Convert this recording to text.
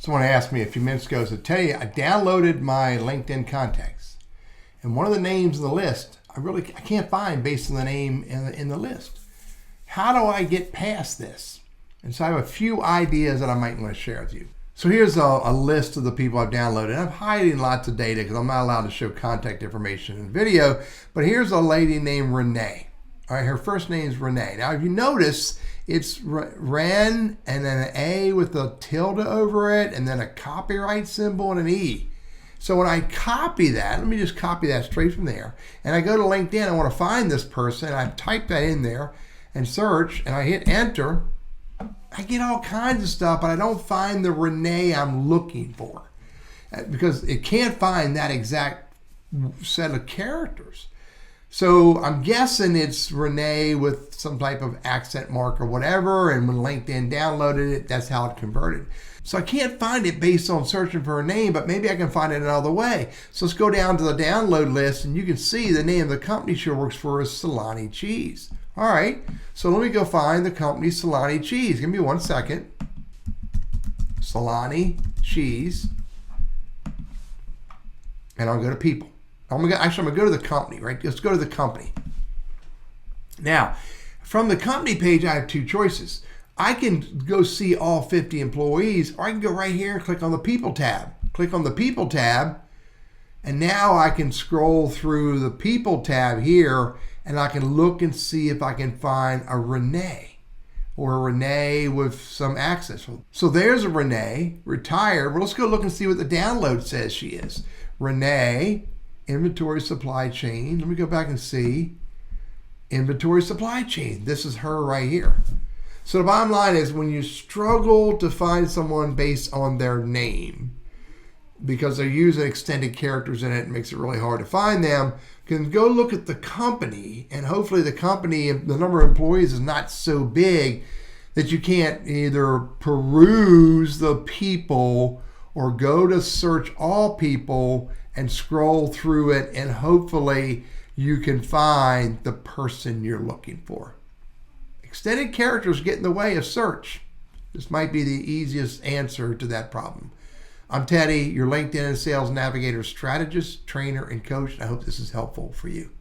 Someone asked me a few minutes ago, so tell you, I downloaded my LinkedIn contacts. And one of the names in the list, I can't find based on the name in the list. How do I get past this? And so I have a few ideas that I might want to share with you. So here's a list of the people I've downloaded. I'm hiding lots of data because I'm not allowed to show contact information in video. But here's a lady named Renee. All right, her first name is Renee. Now, if you notice, it's Ren and then an A with a tilde over it and then a copyright symbol and an E. So when I copy that, let me just copy that straight from there. And I go to LinkedIn, I want to find this person. I type that in there and search and I hit enter. I get all kinds of stuff, but I don't find the Renee I'm looking for because it can't find that exact set of characters. So I'm guessing it's Renee with some type of accent mark or whatever, and when LinkedIn downloaded it, that's how it converted. So I can't find it based on searching for a name, but maybe I can find it another way. So let's go down to the download list, and you can see the name of the company she works for is Salani Cheese. All right, so let me go find the company Salani Cheese. Give me 1 second. Salani Cheese. And I'll go to people. I'm gonna go to the company, right? Let's go to the company. Now, from the company page, I have two choices. I can go see all 50 employees, or I can go right here and click on the people tab. Click on the people tab, and now I can scroll through the people tab here, and I can look and see if I can find a Renee or a Renee with some access. So there's a Renee, retired. Well, let's go look and see what the download says she is. Renee, inventory supply chain. Let me go back and see. Inventory supply chain. This is her right here. So the bottom line is when you struggle to find someone based on their name, because they're using extended characters in it, it makes it really hard to find them, you can go look at the company, and hopefully the company, the number of employees is not so big that you can't either peruse the people or go to search all people and scroll through it, and hopefully you can find the person you're looking for. Extended characters get in the way of search. This might be the easiest answer to that problem. I'm Teddy, your LinkedIn and Sales Navigator strategist, trainer, and coach. I hope this is helpful for you.